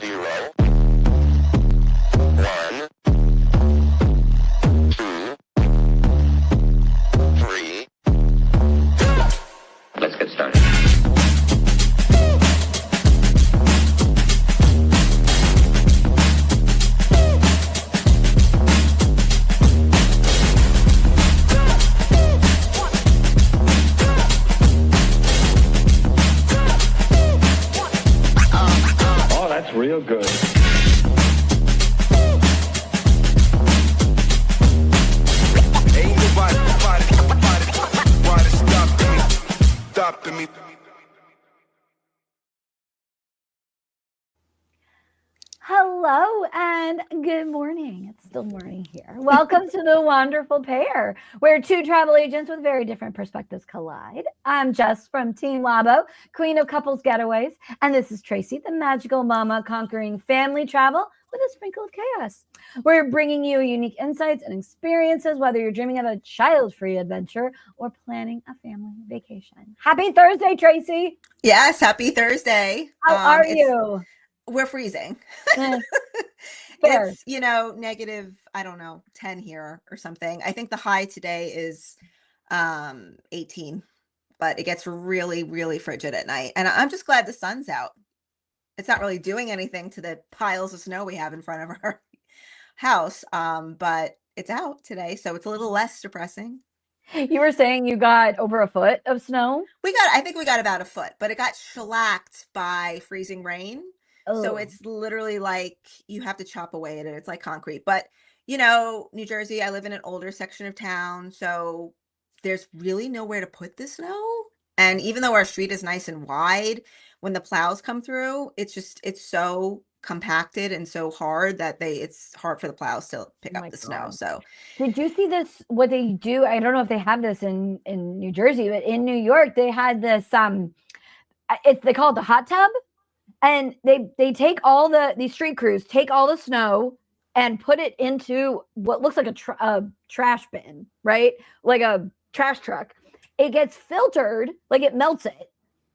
0, 1, 2, 3. Let's get started. Oh, that's real good. Ain't nobody stopping me. Hello and good morning. It's still morning here. Welcome to The Wonderful Pair, where two travel agents with very different perspectives collide. I'm Jess from Team Labo, Queen of Couples Getaways, and this is Tracy, the magical mama conquering family travel with a sprinkle of chaos. We're bringing you unique insights and experiences, whether you're dreaming of a child-free adventure or planning a family vacation. Happy Thursday, Tracy. Yes, happy Thursday. How are you? We're freezing. Fair. It's, negative, I don't know, 10 here or something. I think the high today is 18, but it gets really, really frigid at night. And I'm just glad the sun's out. It's not really doing anything to the piles of snow we have in front of our house, but it's out today, so it's a little less depressing. You were saying you got over a foot of snow? I think we got about a foot, but it got shellacked by freezing rain. So Oh, it's literally like you have to chop away at it. It's like concrete. But, New Jersey, I live in an older section of town, so there's really nowhere to put the snow. And even though our street is nice and wide, when the plows come through, it's so compacted and so hard that it's hard for the plows to pick oh up my the snow. God. So Did you see this? What they do? I don't know if they have this in New Jersey, but in New York, they had this. They call it the hot tub, and they take all these street crews take all the snow and put it into what looks like a trash bin, right? Like a trash truck. It gets filtered, like it melts it.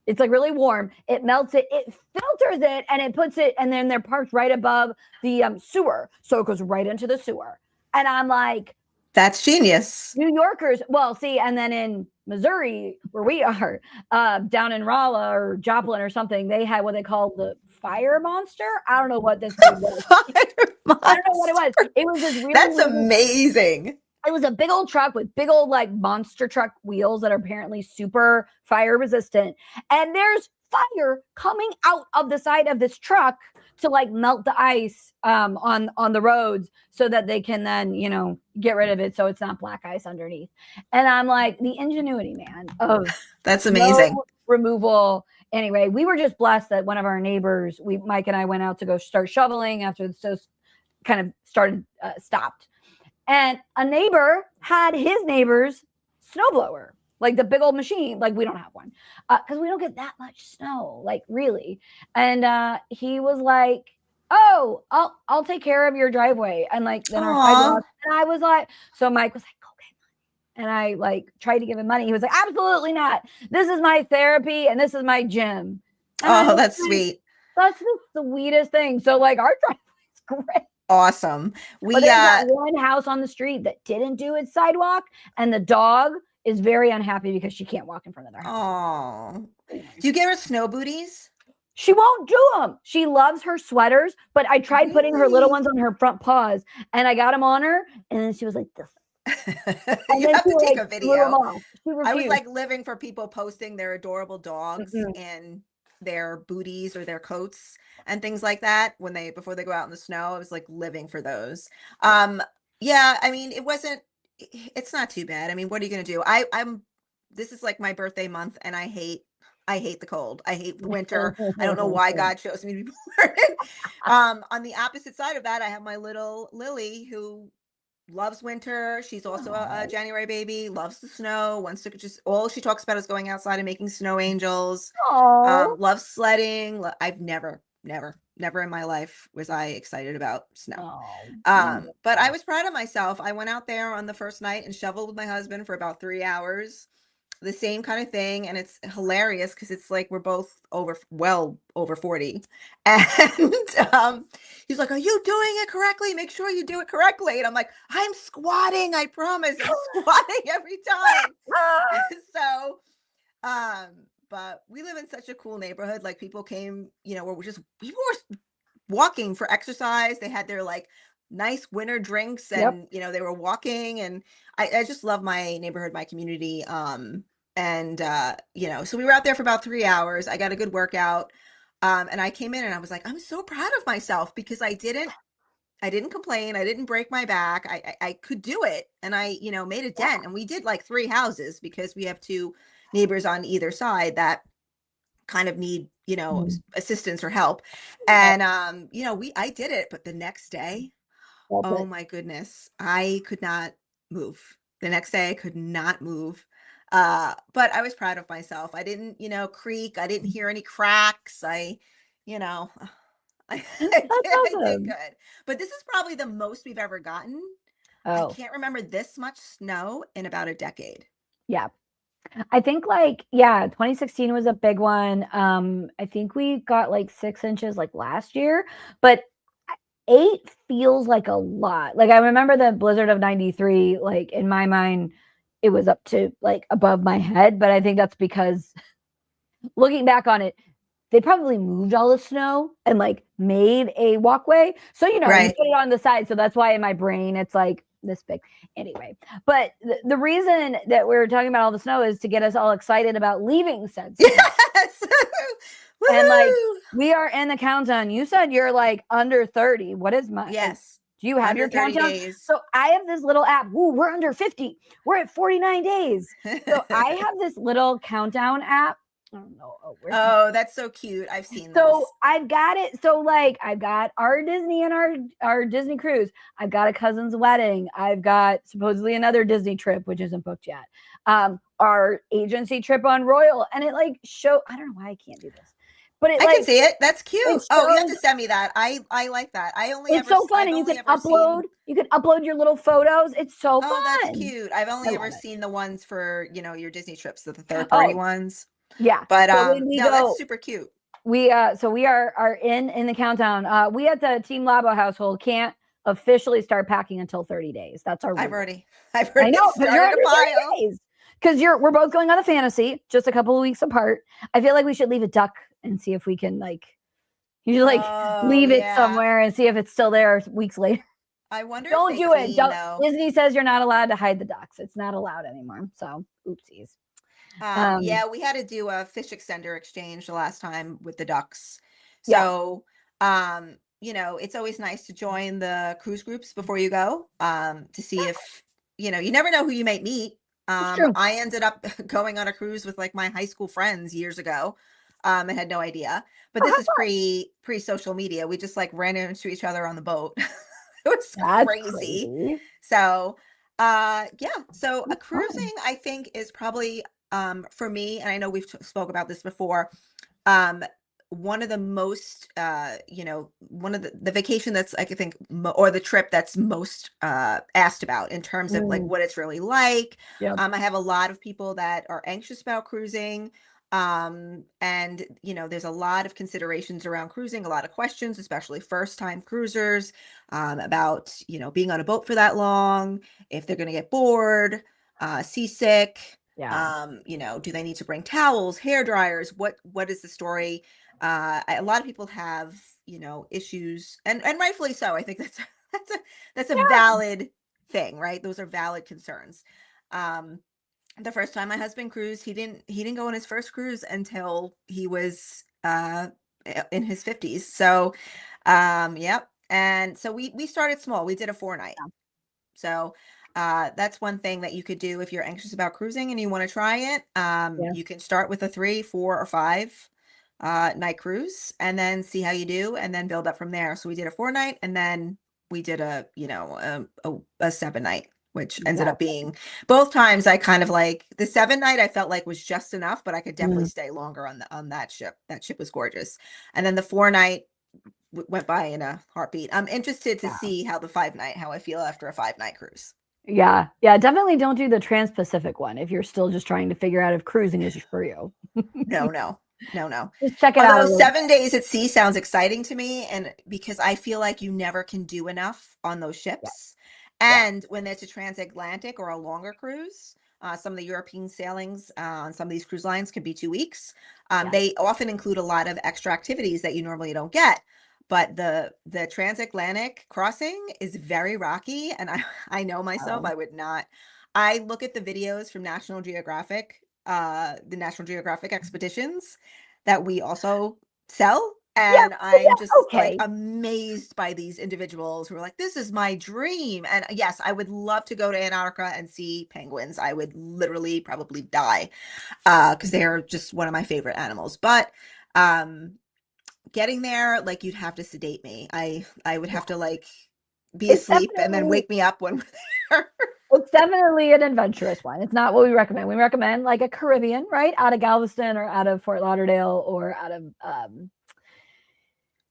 It's like really warm. It melts it. It filters it, and it puts it, and then they're parked right above the sewer, so it goes right into the sewer. And I'm like, that's genius. New Yorkers. Well, see, and then in Missouri, where we are, down in Rolla or Joplin or something, they had what they called the fire monster. I don't know what this thing was. I don't know what it was. It was this really That's weird, amazing. it was a big old truck with big old like monster truck wheels that are apparently super fire resistant. And there's fire coming out of the side of this truck to like melt the ice on the roads so that they can then, get rid of it so it's not black ice underneath. And I'm like, the ingenuity, man, of That's amazing. snow removal. Anyway, we were just blessed that one of our neighbors, Mike and I went out to go start shoveling after the snow kind of stopped. And a neighbor had his neighbor's snowblower, like the big old machine. Like we don't have one because we don't get that much snow, like really. And he was like, "Oh, I'll take care of your driveway." And like then our sidewalk. And I was like, so Mike was like, "Go get money." And I like tried to give him money. He was like, "Absolutely not. This is my therapy and this is my gym." And that's sweet. That's the sweetest thing. So like our driveway is great. Awesome. But there's that one house on the street that didn't do its sidewalk, and the dog is very unhappy because she can't walk in front of their house. Oh, do you give her snow booties? She won't do them. She loves her sweaters, but I tried putting her little ones on her front paws, and I got them on her, and then she was like this. You have to take a video. I was like living for people posting their adorable dogs Mhm. and their booties or their coats and things like that before they go out in the snow. I was like living for those. Yeah, I mean, it's not too bad. I mean, what are you going to do? This is like my birthday month, and I hate the cold. I hate the winter. I don't know why God chose me to be born. On the opposite side of that, I have my little Lily who loves winter. She's also a January baby, loves the snow, wants to all she talks about is going outside and making snow angels. Loves sledding. I've never in my life was I excited about snow. But I was proud of myself. I went out there on the first night and shoveled with my husband for about 3 hours. the same kind of thing, and it's hilarious because it's like we're both well over 40, and he's like, "Are you doing it correctly? Make sure you do it correctly." And I'm like, "I'm squatting. I promise. I'm squatting every time." So, but we live in such a cool neighborhood. Like people came, we're just people were walking for exercise. They had their like nice winter drinks, Yep. and they were walking, and I just love my neighborhood, my community. And so we were out there for about 3 hours. I got a good workout. And I came in and I was like, I'm so proud of myself because I didn't complain. I didn't break my back. I could do it. And I, made a dent, and we did like 3 houses because we have 2 neighbors on either side that kind of need, Mhm. assistance or help. And, I did it, but the next day, That's oh it. my goodness, I could not move. The next day I could not move. But I was proud of myself. I didn't, creak. I didn't hear any cracks. You know, That's I did awesome. good. But this is probably the most we've ever gotten. I Oh, can't remember this much snow in about a decade. yeah. I think like, yeah, 2016 was a big one. I think we got like 6 inches like last year, but 8 feels like a lot. Like I remember the blizzard of 93, like in my mind, it was up to like above my head, but I think that's because looking back on it, they probably moved all the snow and like made a walkway. So, you Right. put it on the side. So that's why in my brain it's like this big. Anyway, but the reason that we're talking about all the snow is to get us all excited about leaving said snow. Yes. And like Woo! we are in the countdown. You said you're like under 30. What is my Yes. do you have Under your 30 countdown? days. So I have this little app. Ooh, we're under 50. We're at 49 days. So I have this little countdown app. I don't know. Oh, where's my Oh, that's so cute. I've seen so those. I've got it. So like I've got our Disney and our Disney cruise. I've got a cousin's wedding. I've got supposedly another Disney trip, which isn't booked yet. Our agency trip on Royal, and it like I don't know why I can't do this, but it I can like see it. That's it cute. Oh, you have shows. to send me that. I like that. It's so fun, I've and you only can ever upload. seen. You can upload your little photos. It's so Oh, that's fun. cute. I've I only love ever it. seen the ones for, your Disney trips, the third party Oh ones. yeah. But So when we no, that's go, super cute. we are in the countdown. We at the Team Labo household can't officially start packing until 30 days. That's our I've rule. already I've I already know because you're started under a 30 pile. days. Because we're both going on a fantasy, just a couple of weeks apart. I feel like we should leave a duck and see if we can like you should like Oh, leave it yeah. somewhere and see if it's still there weeks later. I wonder if Don't they do it. clean Don't though. Disney says you're not allowed to hide the ducks. It's not allowed anymore. So oopsies. Yeah, we had to do a fish extender exchange the last time with the ducks. Yeah, So, it's always nice to join the cruise groups before you go, to see if, you never know who you might meet. it's true. I ended up going on a cruise with like my high school friends years ago, and had no idea. But Oh, this is how fun. pre social media. We just like ran into each other on the boat. It was That's crazy. crazy. So, yeah. So a That's fun. cruising, I think, is probably for me, and I know we've spoke about this before, um one of the most one of the vacation that's like, I think or the trip that's most asked about in terms of like Mm, what it's really like. yep. I have a lot of people that are anxious about cruising, and there's a lot of considerations around cruising, a lot of questions, especially first time cruisers, about being on a boat for that long, if they're going to get bored, seasick, Yeah. do they need to bring towels, hair dryers? What is the story? A lot of people have, issues, and rightfully so. I think that's that's a that's a Yeah. valid thing, right? Those are valid concerns. Um, the first time my husband cruised, he didn't go on his first cruise until he was in his 50s. So, yep. And so we started small. We did a 4 night. So that's one thing that you could do if you're anxious about cruising and you want to try it. Yeah. You can start with a 3, 4, or 5 night cruise, and then see how you do, and then build up from there. So we did a 4 night, and then we did a 7 night, which ended up Exactly. being both times. I kind of like the 7 night. I felt like was just enough, but I could definitely Mm, stay longer on that ship. That ship was gorgeous, and then the 4 night went by in a heartbeat. I'm interested to yeah. see how the 5 night, how I feel after a 5 night cruise. Yeah. Yeah. Definitely don't do the Trans-Pacific one if you're still just trying to figure out if cruising is for you. No. Just check it out Although a little. 7 days at sea sounds exciting to me, and because I feel like you never can do enough on those Yeah. ships. Yeah. And when there's a transatlantic or a longer cruise, some of the European sailings on some of these cruise lines can be 2 weeks. Yeah. They often include a lot of extra activities that you normally don't get. But the transatlantic crossing is very rocky, and I know myself, Oh. I would not. I look at the videos from National Geographic, the National Geographic expeditions that we also sell. Yeah. And I'm just like Okay. amazed by these individuals who are like, this is my dream. And yes, I would love to go to Antarctica and see penguins. I would literally probably die because they're just one of my favorite animals. But um, getting there, like you'd have to sedate me. I would have to like be It's asleep and then definitely wake me up when we're there. It's definitely an adventurous one. It's not what we recommend. We recommend like a Caribbean, right? Out of Galveston or out of Fort Lauderdale or out of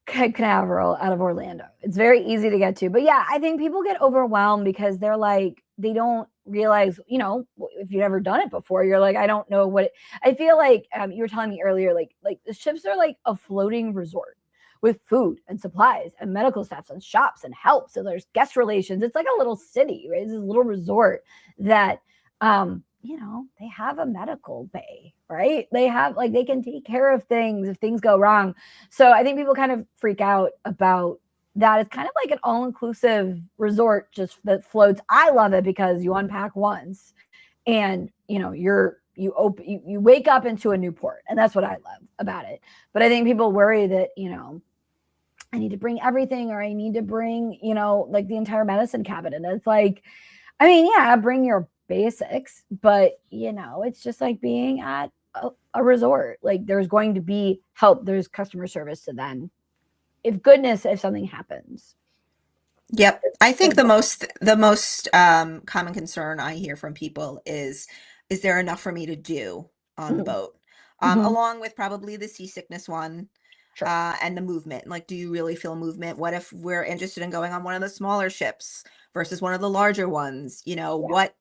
Cape Canaveral, out of Orlando. It's very easy to get to. But yeah, I think people get overwhelmed because they're like, they don't realize, if you've never done it before, you're like, I don't know what I feel like you were telling me earlier, like the ships are like a floating resort with food and supplies and medical staffs and shops and help. So there's guest relations. It's like a little city, right? It's a little resort that, they have a medical bay, right? They have they can take care of things if things go wrong. So I think people kind of freak out about that. It's kind of like an all-inclusive resort just that floats. I love it because you unpack once and, you wake up into a new port. And that's what I love about it. But I think people worry that, I need to bring everything or I need to bring, the entire medicine cabinet. And it's like, I mean, yeah, bring your basics, but, it's just like being at a resort. Like there's going to be help. There's customer service to them. If something happens. Yep. I think the most common concern I hear from people is there enough for me to do on the boat? Along with probably the seasickness one. Sure. And the movement. Like, do you really feel movement? What if we're interested in going on one of the smaller ships versus one of the larger ones? What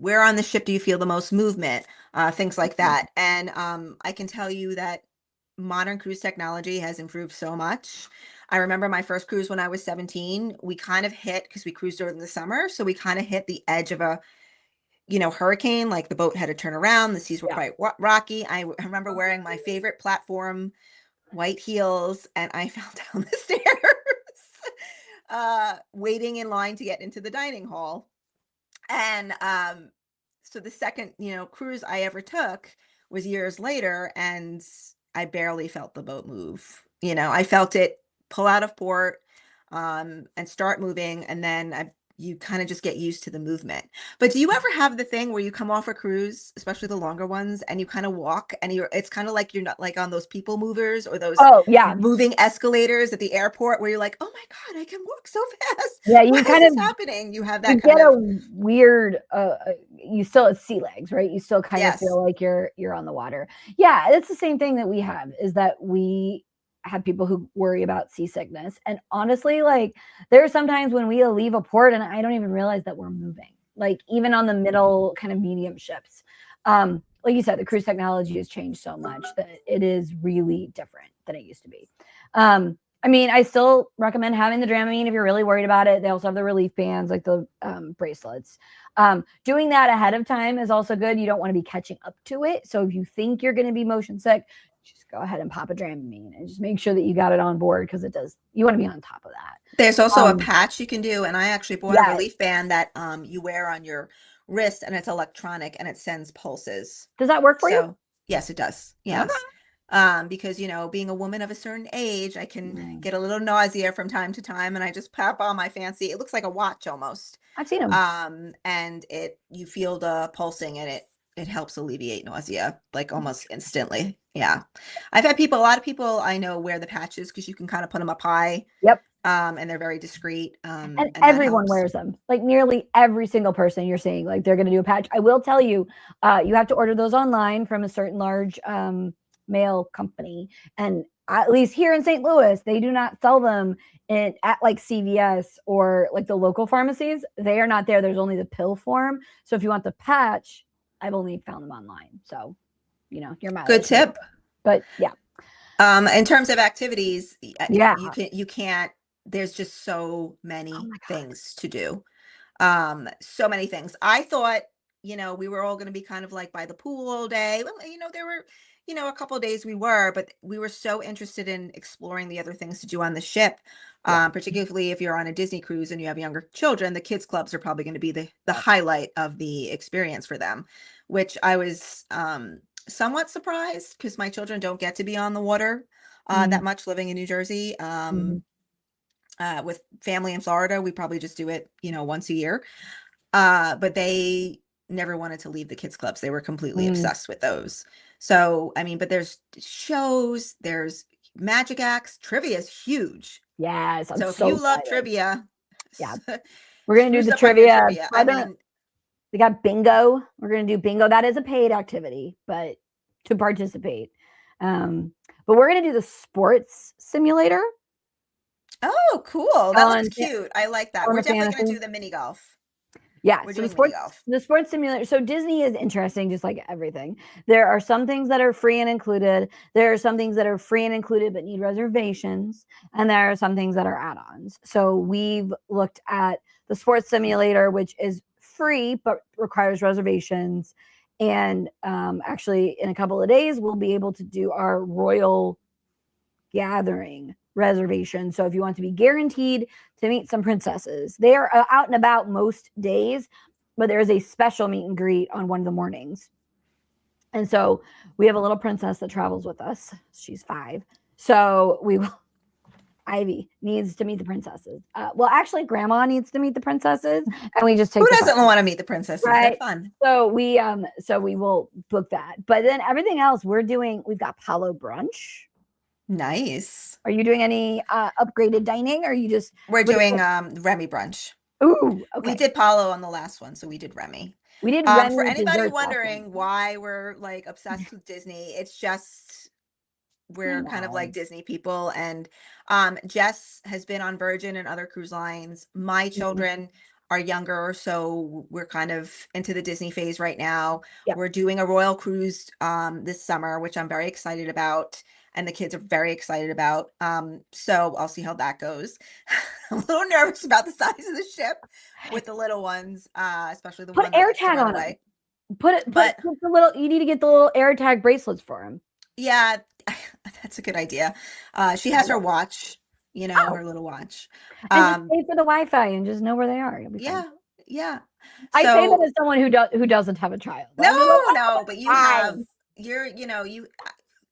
where on the ship do you feel the most movement? Things like that. And I can tell you that modern cruise technology has improved so much. I remember my first cruise when I was 17. We kind of hit, because we cruised during the summer, so we kind of hit the edge of a hurricane. Like the boat had to turn around. The seas were quite rocky. I remember wearing my favorite platform white heels, and I fell down the stairs waiting in line to get into the dining hall. And so the second cruise I ever took was years later, and I barely felt the boat move. I felt it pull out of port and start moving, and then you kind of just get used to the movement. But do you ever have the thing where you come off a cruise, especially the longer ones, and you kind of walk and it's kind of like you're not like on those people movers or those moving escalators at the airport where you're like, oh my God, I can walk so fast. Yeah, you Why kind is of this happening? You have that you kind get of a weird you still have sea legs, right? You still kind of Yes. feel like you're on the water. Yeah, it's the same thing that we have, is that we have people who worry about seasickness. And honestly, like there are sometimes when we leave a port and I don't even realize that we're moving, like even on the middle kind of medium ships. Like you said, the cruise technology has changed so much that it is really different than it used to be. I mean, I still recommend having the Dramamine if you're really worried about it. They also have the relief bands, like the bracelets. Doing that ahead of time is also good. You don't want to be catching up to it. So if you think you're going to be motion sick, just go ahead and pop a Dramamine and just make sure that you got it on board, because it does. You want to be on top of that. There's also a patch you can do, and I actually bought Yes. a relief band that you wear on your wrist, and it's electronic and it sends pulses. Does that work for you? Yes, it does. Yes. Because being a woman of a certain age, I can get a little nausea from time to time, and I just pop on my fancy. It looks like a watch almost. I've seen them. And you feel the pulsing, and it helps alleviate nausea like almost instantly. Yeah. I've had a lot of people I know wear the patches because you can kind of put them up high. Yep. And they're very discreet. And everyone wears them. Like nearly every single person you're seeing, like they're going to do a patch. I will tell you, you have to order those online from a certain large mail company. And at least here in St. Louis, they do not sell them at like CVS or like the local pharmacies. They are not there. There's only the pill form. So if you want the patch, I've only found them online. So, your mileage. Good tip. But yeah. In terms of activities, Yeah. you can't, there's just so many Oh my God. things to do. So many things. I thought, we were all going to be kind of like by the pool all day. Well, there were, a couple of days we were, but we were so interested in exploring the other things to do on the ship. Yeah. Particularly if you're on a Disney cruise and you have younger children, the kids clubs are probably going to be the highlight of the experience for them, which I was somewhat surprised because my children don't get to be on the water that much living in New Jersey. With family in Florida, we probably just do it, once a year. But they never wanted to leave the kids clubs. They were completely obsessed with those. So, I mean, but there's shows, there's magic acts, trivia is huge. Yes. So if you love trivia, yeah, we're going to do the spruce up on your trivia. I mean, we got bingo. We're going to do bingo. That is a paid activity, but to participate. But we're going to do the sports simulator. Oh, cool. That looks cute. I like that. We're definitely going to do the mini golf. Yeah, We're so doing the sports simulator. So Disney is interesting, just like everything. There are some things that are free and included. There are some things that are free and included but need reservations, and there are some things that are add-ons. So we've looked at the sports simulator, which is free but requires reservations. And actually, in a couple of days, we'll be able to do our Royal Gathering reservation. So if you want to be guaranteed to meet some princesses, they are out and about most days, but there is a special meet and greet on one of the mornings. And so we have a little princess that travels with us. She's 5. So Ivy needs to meet the princesses. Well, actually, Grandma needs to meet the princesses, and we just take. Who doesn't want to meet the princesses? Right? They're fun. So we will book that. But then everything else we've got Palo brunch. Nice. Are you doing any upgraded dining, or are you just? We're doing Remy brunch. Ooh, okay. We did Palo on the last one, so we did Remy. We did Remy. For anybody wondering why we're like obsessed with Disney, it's just we're kind of like Disney people. And Jess has been on Virgin and other cruise lines. My children are younger, so we're kind of into the Disney phase right now. Yep. We're doing a Royal cruise this summer, which I'm very excited about. And the kids are very excited about. So I'll see how that goes. I'm a little nervous about the size of the ship with the little ones, especially the put air tag on them. Put the little. You need to get the little air tag bracelets for him. Yeah, that's a good idea. She has her watch, her little watch. And just pay for the Wi-Fi and just know where they are. Yeah. I say that as someone who doesn't have a child. No, but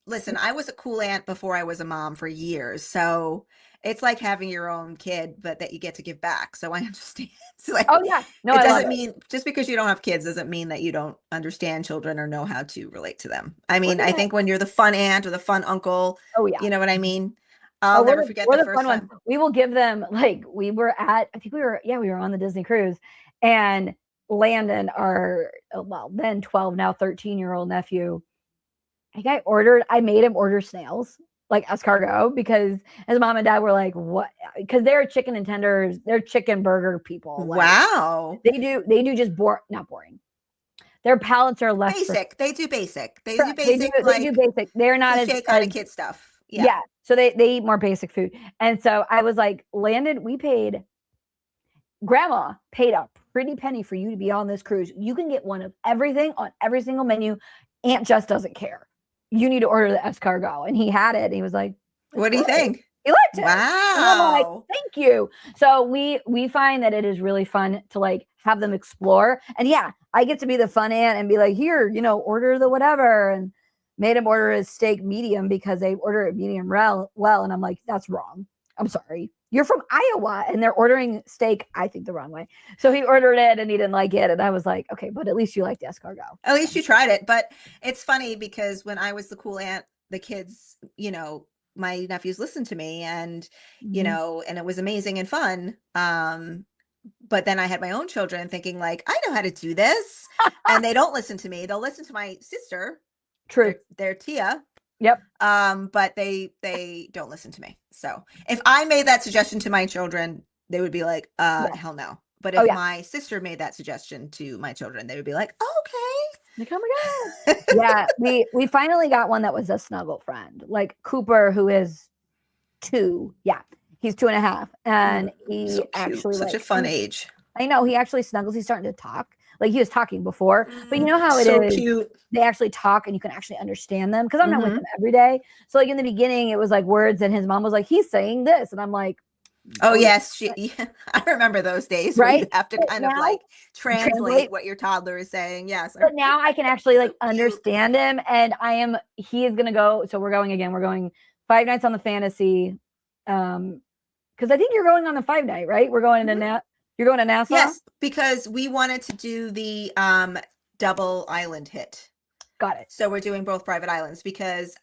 listen, I was a cool aunt before I was a mom for years. So it's like having your own kid, but that you get to give back. So I understand. Like, oh yeah. No, it doesn't mean just because you don't have kids doesn't mean that you don't understand children or know how to relate to them. I mean, I think when you're the fun aunt or the fun uncle, you know what I mean? I'll never forget the first time. We will give them, like, we were on the Disney cruise, and Landon, our then 12, now 13-year-old nephew, I made him order snails, like escargot, because his mom and dad were like, what? Because they're chicken and tenders, they're chicken burger people. Like, wow. They do just not boring. Their palates are less basic. They do basic. They do basic. They're not as kind of kid stuff. Yeah. So they eat more basic food. And so I was like, Landon, Grandma paid a pretty penny for you to be on this cruise. You can get one of everything on every single menu. Aunt Jess doesn't care. You need to order the escargot. And he had it. And he was like, what do you think? He liked it. Wow. And I'm like, thank you. So we find that it is really fun to like have them explore. And yeah, I get to be the fun aunt and be like, here, order the whatever. And made him order his steak medium because they order it medium well. And I'm like, that's wrong. I'm sorry. You're from Iowa and they're ordering steak, I think, the wrong way. So he ordered it and he didn't like it. And I was like, okay, but at least you like the escargot. At least you tried it. But it's funny because when I was the cool aunt, the kids, my nephews listened to me and, and it was amazing and fun. But then I had my own children thinking like, I know how to do this. And they don't listen to me. They'll listen to my sister. True. They're Tia. Yep. But they don't listen to me. So if I made that suggestion to my children, they would be like, Yeah. hell no. But Oh, if yeah. my sister made that suggestion to my children, they would be like, okay. Like, oh my God. Yeah. We finally got one that was a snuggle friend. Like Cooper, who is 2. Yeah. He's 2.5. And he So cute. actually Such a fun age. I know he actually snuggles. He's starting to talk. Like he was talking before, but you know how it so is. cute. They actually talk and you can actually understand them because I'm not with Mhm. them every day. So like in the beginning, it was like words and his mom was like, he's saying this. And I'm like, Oh yes, I remember those days where you Right? have to But kind of now- like translate. translate what your toddler is saying. Yes. but now I can actually like So cute. understand him and he is going to go. So we're going again. We're going 5 nights on the fantasy. Cause I think you're going on the 5 night, right? We're going to you're going to Nassau. Yes, because we wanted to do the double island hit. Got it. So we're doing both private islands because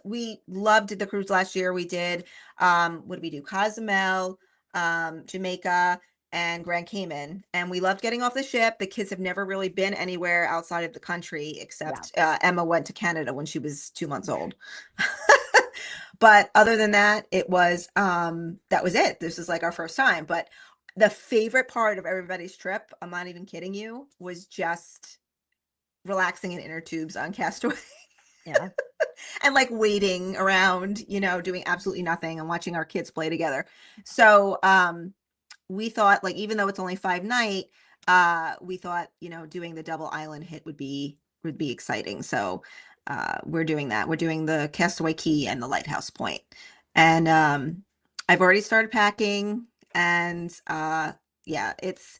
we loved the cruise last year. We did what did we do? Cozumel, Jamaica, and Grand Cayman, and we loved getting off the ship. The kids have never really been anywhere outside of the country except Emma went to Canada when she was 2 months old. But other than that, it was that was it. This is like our first time. But the favorite part of everybody's trip, I'm not even kidding you, was just relaxing in inner tubes on Castaway. Yeah. And like waiting around, doing absolutely nothing and watching our kids play together. So we thought, like, even though it's only 5 night, we thought, doing the double island hit would be exciting. So we're doing that. We're doing the Castaway Key and the Lighthouse Point. And I've already started packing, and it's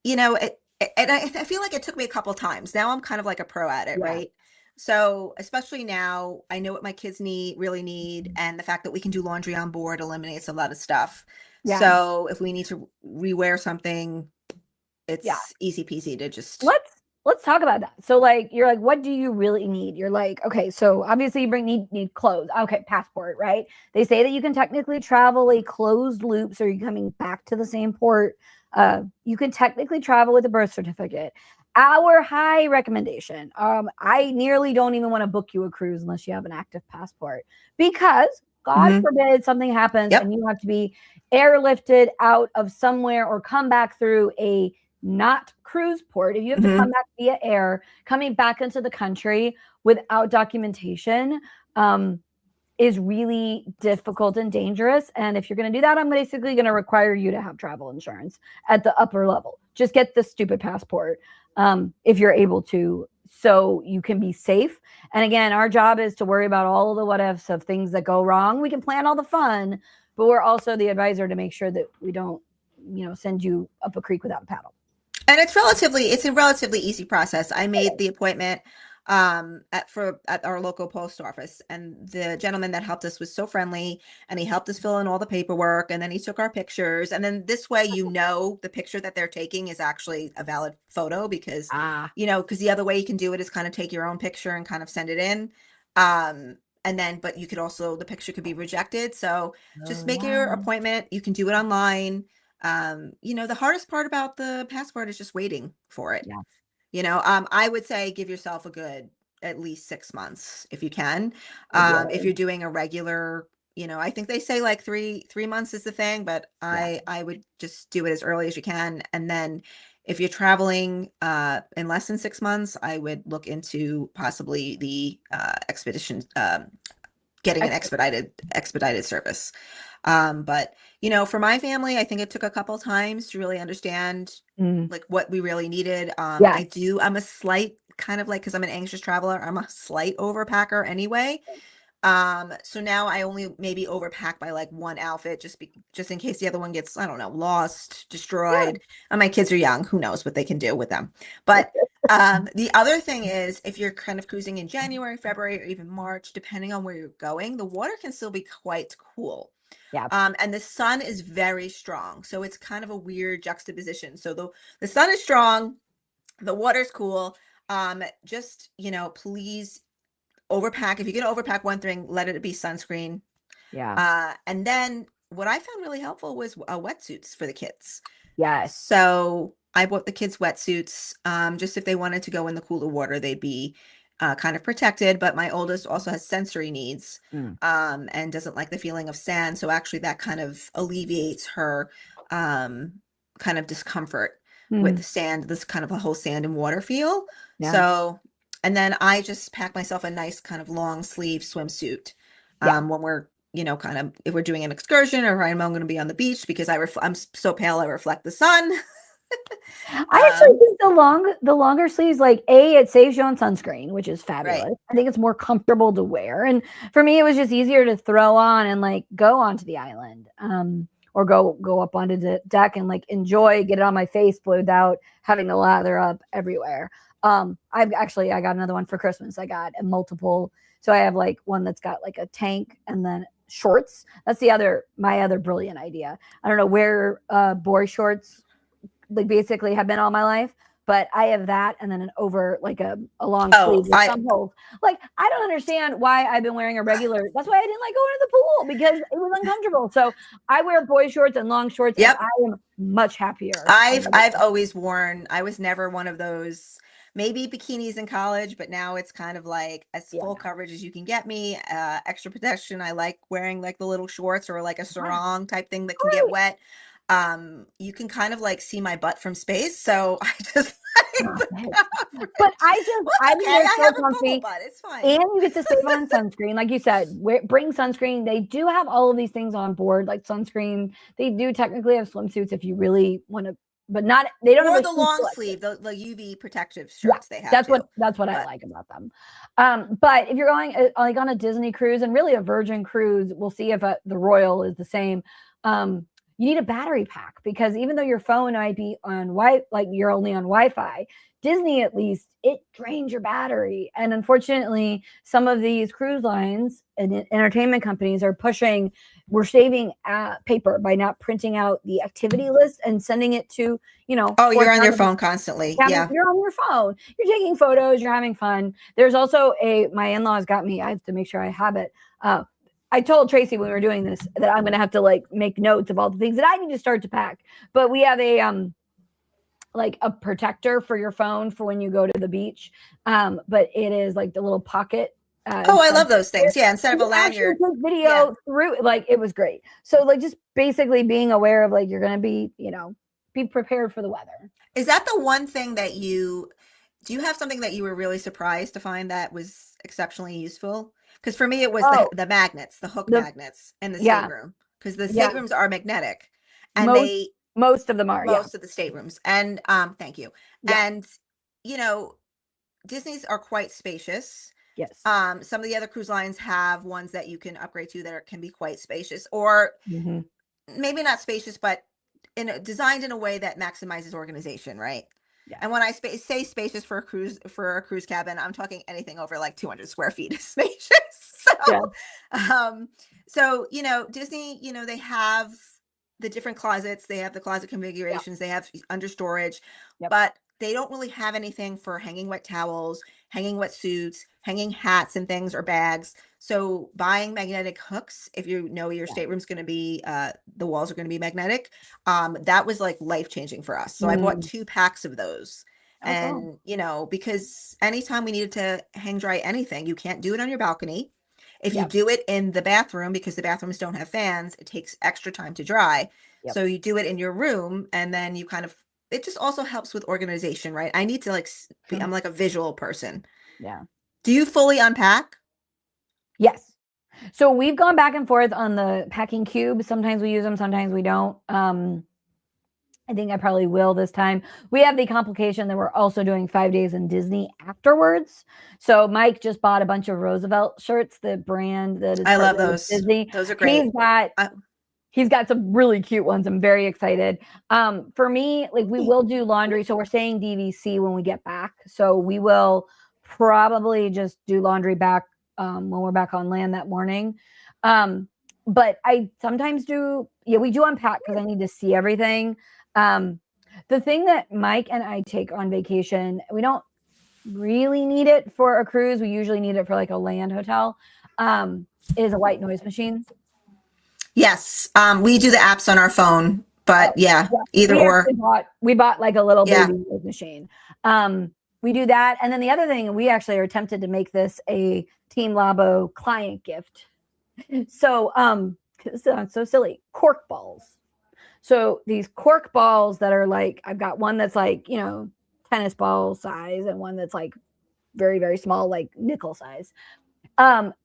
and I feel like it took me a couple times. Now I'm kind of like a pro at it, Yeah. right? So especially now, I know what my kids really need, and the fact that we can do laundry on board eliminates a lot of stuff. Yeah. So if we need to rewear something, it's Yeah. easy peasy to just. Let's talk about that. So like you're like, what do you really need? You're like, okay, so obviously you need clothes. Okay, passport, right? They say that you can technically travel a closed loop, so you're coming back to the same port. You can technically travel with a birth certificate. Our high recommendation. I nearly don't even want to book you a cruise unless you have an active passport, because God forbid something happens and you have to be airlifted out of somewhere or come back through a not cruise port. If you have to come back via air, coming back into the country without documentation is really difficult and dangerous. And if you're going to do that, I'm basically going to require you to have travel insurance at the upper level. Just get the stupid passport if you're able to, so you can be safe. And again, our job is to worry about all of the what ifs of things that go wrong. We can plan all the fun, but we're also the advisor to make sure that we don't, send you up a creek without a paddle. And it's a relatively easy process. I made the appointment at our local post office, and the gentleman that helped us was so friendly, and he helped us fill in all the paperwork, and then he took our pictures, and then this way the picture that they're taking is actually a valid photo, because because the other way you can do it is kind of take your own picture and kind of send it in, and then but you could also, the picture could be rejected. So just make your appointment. You can do it online. The hardest part about the passport is just waiting for it. I would say give yourself a good at least 6 months if you can. If you're doing a regular, I think they say like three months is the thing, but I would just do it as early as you can. And then if you're traveling in less than 6 months, I would look into possibly the expedition, getting an expedited service. But for my family, I think it took a couple times to really understand like what we really needed. I'm a slight kind of like, because I'm an anxious traveler, I'm a slight overpacker anyway. So now I only maybe overpack by like one outfit, just in case the other one gets, I don't know, lost, destroyed. And my kids are young, who knows what they can do with them. But the other thing is, if you're kind of cruising in January, February, or even March, depending on where you're going, the water can still be quite cool. And the sun is very strong, so it's kind of a weird juxtaposition. So the sun is strong, the water's cool. Just please overpack. If you're gonna overpack one thing, let it be sunscreen. And then what I found really helpful was wetsuits for the kids. So I bought the kids wetsuits, just if they wanted to go in the cooler water, they'd be kind of protected, but my oldest also has sensory needs, Mm. and doesn't like the feeling of sand. So actually that kind of alleviates her kind of discomfort with Mm. the sand, this kind of a whole sand and water feel. Yeah. So, and then I just pack myself a nice kind of long sleeve swimsuit Yeah. when we're, kind of, if we're doing an excursion or I'm going to be on the beach because I'm so pale, I reflect the sun. I actually think the longer sleeves, like it saves you on sunscreen, which is fabulous. Right. I think it's more comfortable to wear. And for me, it was just easier to throw on and like go onto the island. Or go up onto the deck and like enjoy, get it on my face without having to lather up everywhere. I got another one for Christmas. I got a multiple. So I have like one that's got like a tank and then shorts. That's my other brilliant idea. I don't know where boy shorts like basically have been all my life, but I have that and then an over like a long sleeve with some holes. Like I don't understand why I've been wearing a regular. That's why I didn't like going to the pool because it was uncomfortable. So I wear boy shorts and long shorts. Yep. And I am much happier. I've always worn. I was never one of those. Maybe bikinis in college, but now it's kind of like as full coverage as you can get me. Extra protection. I like wearing like the little shorts or like a sarong type thing that can get wet. You can kind of like see my butt from space, so I just but I have a bubble butt. It's fine. And you get to save on sunscreen, like you said. Bring sunscreen. They do have all of these things on board, like sunscreen. They do technically have swimsuits if you really want to, but not. They don't have the long sleeve, the UV protective shirts. They have. That's what I like about them. But if you're going like on a Disney cruise and really a Virgin cruise, we'll see if the Royal is the same. You need a battery pack because even though your phone might be on like you're only on Wi-Fi, Disney at least it drains your battery. And unfortunately, some of these cruise lines and entertainment companies are pushing. We're saving paper by not printing out the activity list and sending it to Oh, you're on your phone constantly. Yeah, you're on your phone. You're taking photos. You're having fun. There's also my in-laws got me. I have to make sure I have it. I told Tracy when we were doing this that I'm going to have to like make notes of all the things that I need to start to pack. But we have a like a protector for your phone for when you go to the beach. But it is like the little pocket. I love those things. Yeah, instead of a lanyard. Video through like it was great. So like just basically being aware of like you're going to be be prepared for the weather. Is that the one thing that do you have something that you were really surprised to find that was exceptionally useful? Because for me, it was the magnets, the hook magnets in the stateroom. Because the staterooms are magnetic, and most of them are. Most of the staterooms, and thank you. Yeah. And Disney's are quite spacious. Yes. Some of the other cruise lines have ones that you can upgrade to that can be quite spacious, or maybe not spacious, but designed in a way that maximizes organization, right? Yeah. And when I say spacious for a cruise cabin, I'm talking anything over like 200 square feet is spacious. So, Disney, they have the different closets. They have the closet configurations. They have under storage, but they don't really have anything for hanging wet towels, hanging wetsuits, hanging hats and things or bags. So buying magnetic hooks, if you know your stateroom's going to be, the walls are going to be magnetic, that was like life-changing for us. So I bought 2 packs of those. And, because anytime we needed to hang dry anything, you can't do it on your balcony. If you do it in the bathroom, because the bathrooms don't have fans, it takes extra time to dry. So you do it in your room, and then you it just also helps with organization, right? I need to I'm like a visual person. Yeah. Do you fully unpack? Yes. So we've gone back and forth on the packing cube. Sometimes we use them, sometimes we don't. I think I probably will this time. We have the complication that we're also doing 5 days in Disney afterwards. So Mike just bought a bunch of Roosevelt shirts, the brand that is I love those. Disney. Those are great. He's got some really cute ones. I'm very excited. For me, like we will do laundry. So we're staying DVC when we get back. So we will probably just do laundry back when we're back on land that morning. But I sometimes we do unpack because I need to see everything. The thing that Mike and I take on vacation, we don't really need it for a cruise. We usually need it for like a land hotel, is a white noise machine. Yes. We do the apps on our phone, but either or. We bought like a little baby noise machine. we do that. And then the other thing, we actually are tempted to make this a Team Labo client gift. So, this sounds so silly. Cork balls. So these cork balls that are like, I've got one that's like, you know, tennis ball size and one that's like very, very small, like nickel size.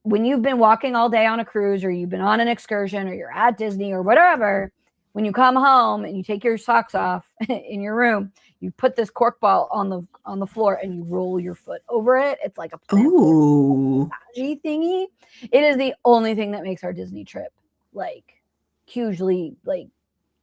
When you've been walking all day on a cruise or you've been on an excursion or you're at Disney or whatever, when you come home and you take your socks off in your room, you put this cork ball on the floor and you roll your foot over it. It's like a Ooh. massagey thingy. It is the only thing that makes our Disney trip like hugely like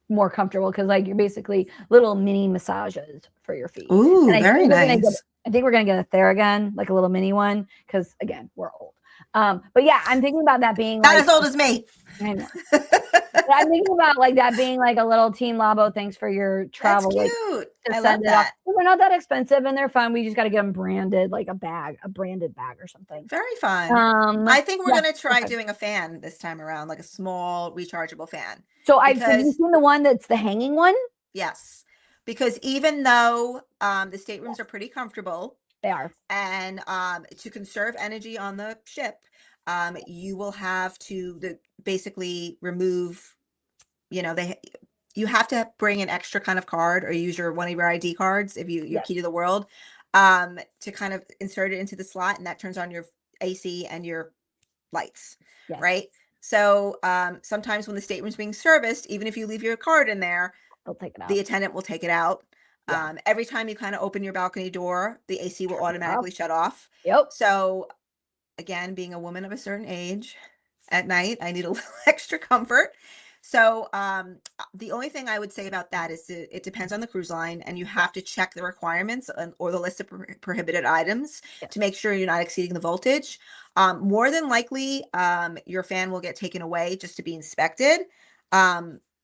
more comfortable because like you're basically little mini massages for your feet. Ooh, And very nice. I think we're gonna get a Theragun, like a little mini one, because again, we're old. But yeah, I'm thinking about that being Not like, as old as me. I know. But I'm thinking about like that being like a little Team Labo. Thanks for your travel. That's Like, cute. to I love send it off. that. They're not that expensive and they're fun. We just got to get them branded, like a branded bag or something. Very fun. I think we're Yeah, gonna try okay. doing a fan this time around, like a small rechargeable fan. So have you Because seen the one that's the hanging one? yes, because even though the staterooms are pretty comfortable They are. and to conserve energy on the ship, you will have to basically remove, you know, you have to bring an extra kind of card or use one of your ID cards if your Yes. key to the world to kind of insert it into the slot, and that turns on your AC and your lights, Yes. right? So sometimes when the stateroom's being serviced, even if you leave your card in there, They'll take it out. the attendant will take it out. Yeah. Every time you kind of open your balcony door, the AC will automatically shut off. Yep. So again, being a woman of a certain age, at night, I need a little extra comfort. So the only thing I would say about that is it depends on the cruise line, and you have to check the requirements or the list of prohibited items Yes. to make sure you're not exceeding the voltage. More than likely, your fan will get taken away just to be inspected.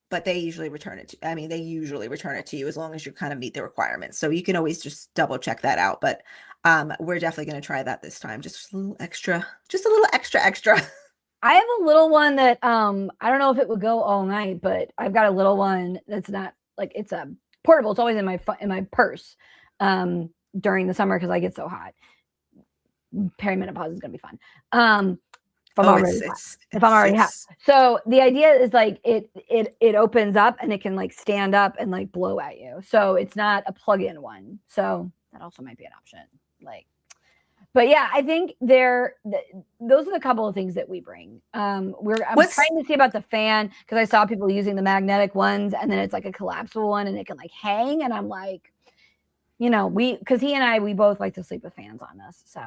But they usually return it they usually return it to you as long as you kind of meet the requirements. So you can always just double check that out. But we're definitely going to try that this time. Just a little extra. I have a little one that I don't know if it would go all night, but I've got a little one that's not like it's a portable. It's always in my purse during the summer because I get so hot. Perimenopause is gonna be fun. If I'm already hot. So the idea is like it opens up and it can like stand up and like blow at you. So it's not a plug-in one. So that also might be an option. Like. But yeah, I think those are the couple of things that we bring. I'm trying to see about the fan because I saw people using the magnetic ones and then it's like a collapsible one and it can like hang. And I'm like, you know, because we both like to sleep with fans on us. So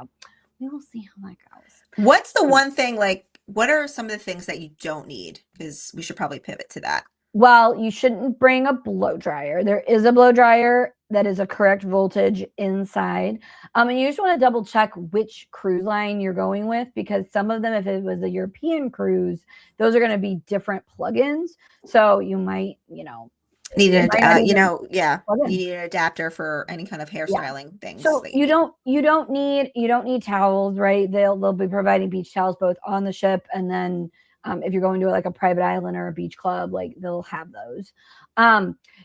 we will see how that goes. What's the one thing, like, what are some of the things that you don't need? Because we should probably pivot to that. Well, you shouldn't bring a blow dryer. There is a blow dryer that is a correct voltage inside. And you just want to double check which cruise line you're going with because some of them, if it was a European cruise, those are going to be different plugins. So you might, you know, need you need an adapter for any kind of hairstyling things. So you don't need towels, right? They'll be providing beach towels both on the ship and then if you're going to like a private island or a beach club, like they'll have those.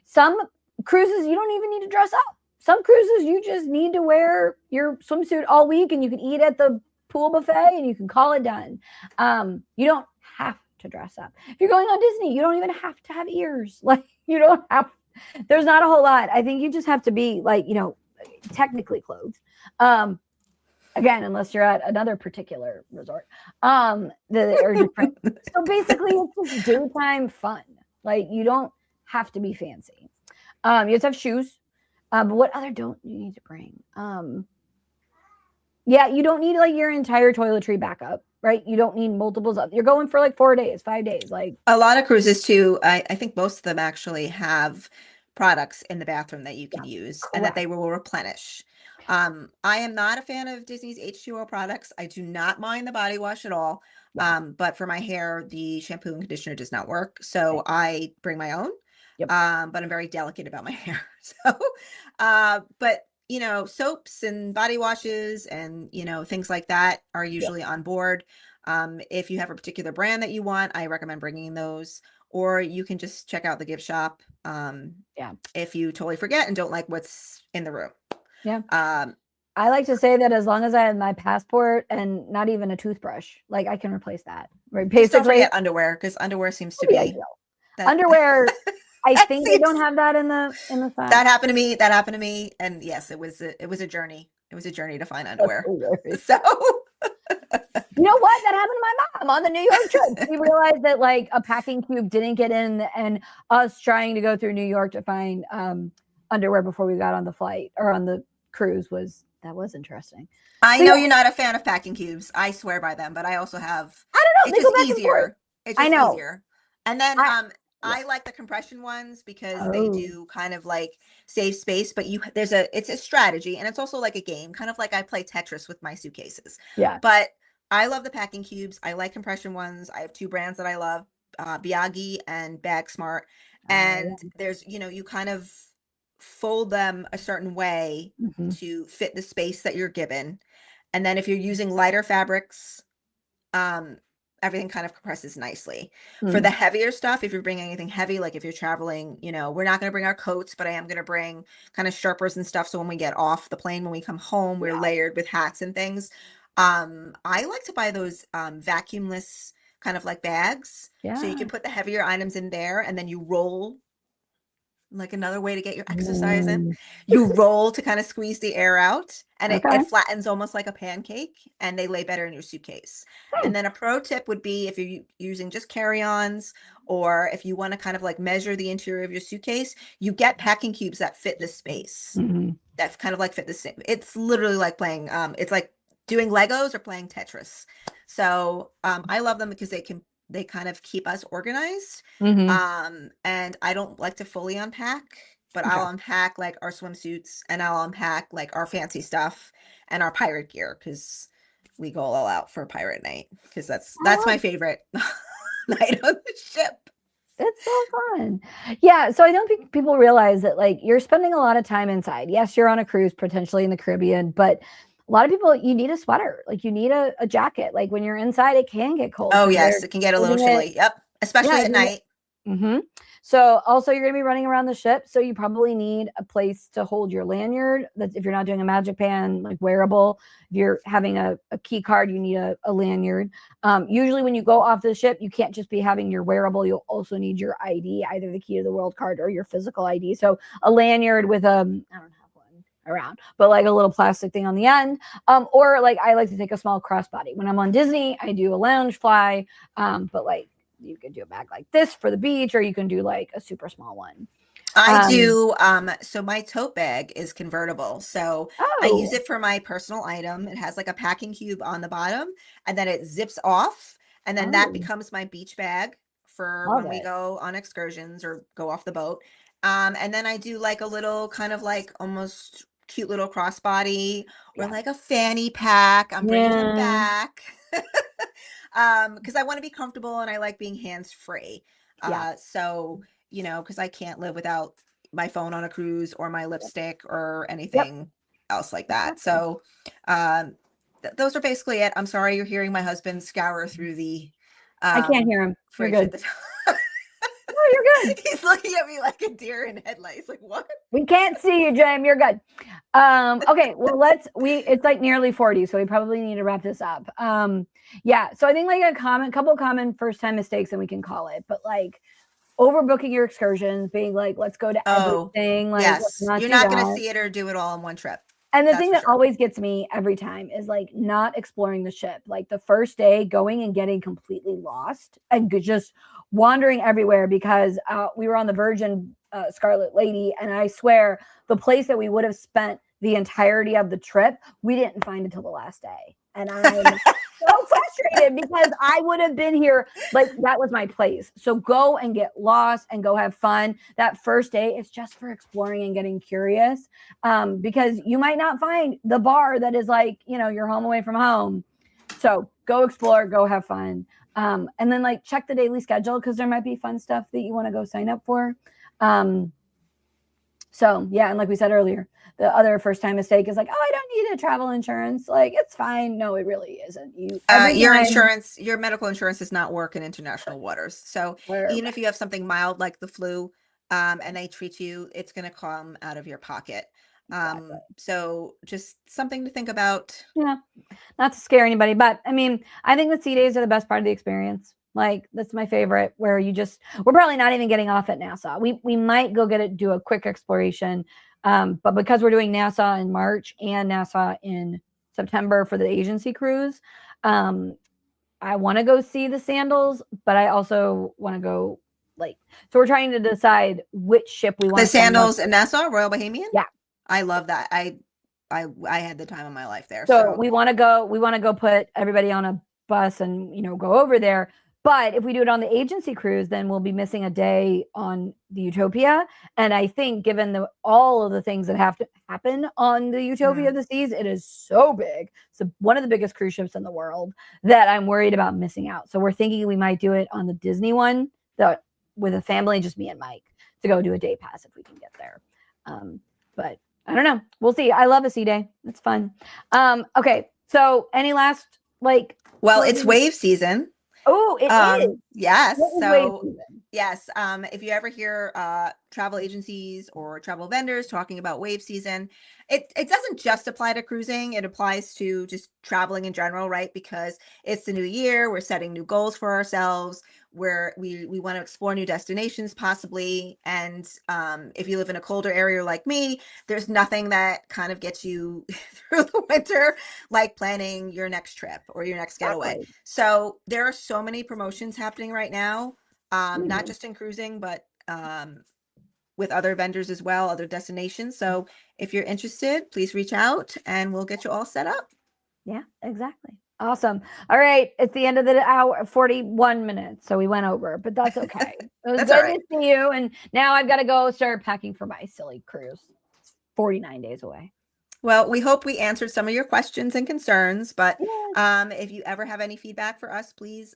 Some cruises, you don't even need to dress up. Some cruises, you just need to wear your swimsuit all week and you can eat at the pool buffet and you can call it done. You don't have to dress up. If you're going on Disney, you don't even have to have ears. Like there's not a whole lot. I think you just have to be like, you know, technically clothed. Again, unless you're at another particular resort, that are different. So basically, it's just daytime fun. Like you don't have to be fancy. You just have shoes. But what other don't you need to bring? Yeah, you don't need like your entire toiletry backup, right? You don't need multiples of. You're going for like 4 days, 5 days. Like a lot of cruises too. I think most of them actually have products in the bathroom that you can use and that they will replenish. I am not a fan of Disney's H2O products. I do not mind the body wash at all. But for my hair, the shampoo and conditioner does not work. So I bring my own. Yep. But I'm very delicate about my hair. So, but you know, soaps and body washes and, you know, things like that are usually on board. If you have a particular brand that you want, I recommend bringing those, or you can just check out the gift shop. If you totally forget and don't like what's in the room. Yeah. I like to say that as long as I have my passport and not even a toothbrush, like I can replace that. Right. Just don't Basically, forget underwear, because underwear seems to no big be deal. that. Underwear, I That think they don't seems have that in the side. that happened to me. That happened to me, and yes, it was a journey. It was a journey to find That's underwear. hilarious. So You know what? That happened to my mom on the New York trip. We realized that like a packing cube didn't get in, and us trying to go through New York to find underwear before we got on the flight or on the cruise was interesting. I So know yeah, you're not a fan of packing cubes. I swear by them, but I also have. I don't know. It's They go just back and forth. easier. It's I just know. easier. And then I yeah. I like the compression ones because they Oh do kind of like save space, but it's a strategy, and it's also like a game, kind of like I play Tetris with my suitcases. yeah. But I love the packing cubes. I like compression ones. I have two brands that I love, Biagi and Bag Smart. And Yeah. there's, you kind of fold them a certain way Mhm. to fit the space that you're given. And then if you're using lighter fabrics, um, everything kind of compresses nicely. For the Mm. heavier stuff, if you're bringing anything heavy, like if you're traveling, we're not going to bring our coats, but I am going to bring kind of sharpers and stuff. So when we get off the plane, when we come home, we're Yeah. layered with hats and things. I like to buy those vacuumless kind of like bags. So you Yeah. can put the heavier items in there, and then you roll, like another way to get your exercise in. Mm. You roll to kind of squeeze the air out, and it, Okay. it flattens almost like a pancake, and they lay better in your suitcase. Hmm. And then a pro tip would be, if you're using just carry-ons, or if you want to kind of like measure the interior of your suitcase, you get packing cubes that fit the space. Mhm. That kind of like fit the same. It's literally like playing, it's like doing Legos or playing Tetris. So I love them because they kind of keep us organized. Mhm. And I don't like to fully unpack, but Okay. I'll unpack like our swimsuits, and I'll unpack like our fancy stuff and our pirate gear, because we go all out for pirate night, because that's I my love favorite night on the ship. It's so fun. Yeah, so I don't think people realize that like you're spending a lot of time inside. Yes, you're on a cruise potentially in the Caribbean, but a lot of people you need a sweater. Like you need a jacket. Like when you're inside, it can get cold Oh because yes, they're it can get a little keeping it. chilly. Yep, Yeah, especially at night. hmm So also you're going to be running around the ship, so you probably need a place to hold your lanyard. That's if you're not doing a magic band like wearable. If you're having a key card, you need a lanyard. Usually when you go off the ship, you can't just be having your wearable. You'll also need your ID, either the key to the world card or your physical ID. So a lanyard with I don't have one around, but like a little plastic thing on the end. Or like I like to take a small crossbody. When I'm on Disney, I do a lounge fly. But like you can do a bag like this for the beach, or you can do like a super small one. I Um, do. So my tote bag is convertible. So I use oh, it for my personal item. It has like a packing cube on the bottom, and then it zips off. And then that oh, becomes my beach bag for love when we it. go on excursions or go off the boat. And then I do like a little kind of like almost cute little crossbody, or Yeah. like a fanny pack. I'm bringing them Yeah. back. Because I want to be comfortable, and I like being hands free. Yeah. So because I can't live without my phone on a cruise, or my Yep. lipstick, or Yep. anything else like that. Exactly. So those are basically it. I'm sorry you're hearing my husband scour through the I can't hear him. You're fridge good. at the time. No, you're good. He's looking at me like a deer in headlights. Like, what? We can't see you, James. You're good. Okay, well it's like nearly 40, so we probably need to wrap this up. Yeah, so I think like couple common first time mistakes, and we can call it, but like overbooking your excursions, being like, let's go to Oh, everything, like let's yes. not You're do not going to that. see it or do it all in one trip. And the That's thing for that sure. always gets me every time is like not exploring the ship. Like the first day going and getting completely lost and just wandering everywhere because we were on the Virgin Scarlet Lady. And I swear the place that we would have spent the entirety of the trip, we didn't find until the last day. And I'm so frustrated because I would have been here. Like that was my place. So go and get lost and go have fun. That first day is just for exploring and getting curious. Because you might not find the bar that is like, your home away from home. So go explore, go have fun. And then like check the daily schedule because there might be fun stuff that you want to go sign up for. So yeah, and like we said earlier, the other first time mistake is like, oh, I don't need a travel insurance. Like it's fine. No, it really isn't. You every Your time. insurance, your medical insurance does not work in international waters. So even if you have something mild like the flu, and they treat you, it's going to come out of your pocket. Exactly. So just something to think about. Yeah. Not to scare anybody, but I mean, I think the sea days are the best part of the experience. Like that's my favorite, where we're probably not even getting off at Nassau. We might go do a quick exploration, but because we're doing Nassau in March and Nassau in September for the agency cruise, I want to go see the sandals, but I also want to go so we're trying to decide which ship we want The to spend sandals in Nassau, Royal Bahamian. Yeah. I love that. I had the time of my life there. So we want to go put everybody on a bus and go over there. But if we do it on the agency cruise, then we'll be missing a day on the Utopia. And I think given all of the things that have to happen on the Utopia of the Seas, it is so big. So one of the biggest cruise ships in the world that I'm worried about missing out. So we're thinking we might do it on the Disney one with a family, just me and Mike, to go do a day pass if we can get there. But I don't know. We'll see. I love a sea day. It's fun. Okay. So any last well, it's wave season. Oh, it is. Yes. What is So wave season? yes. If you ever hear travel agencies or travel vendors talking about wave season, it doesn't just apply to cruising. It applies to just traveling in general, right? Because it's the new year. We're setting new goals for ourselves, where we want to explore new destinations possibly. And if you live in a colder area like me, there's nothing that kind of gets you through the winter like planning your next trip or your next getaway. Exactly. So there are so many promotions happening right now, not just in cruising, but with other vendors as well, other destinations. So if you're interested, please reach out and we'll get you all set up. Yeah, exactly. Awesome. All right. It's the end of the hour, 41 minutes. So we went over, but that's okay. It was That's good all right. to see you. And now I've got to go start packing for my silly cruise. It's 49 days away. Well, we hope we answered some of your questions and concerns, but Yes. if you ever have any feedback for us, please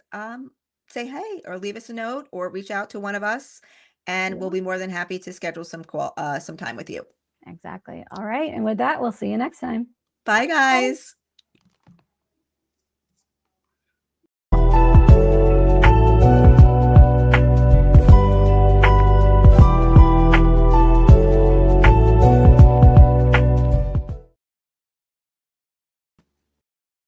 say hey or leave us a note or reach out to one of us, and we'll be more than happy to schedule some time with you. Exactly. All right. And with that, we'll see you next time. Bye, guys.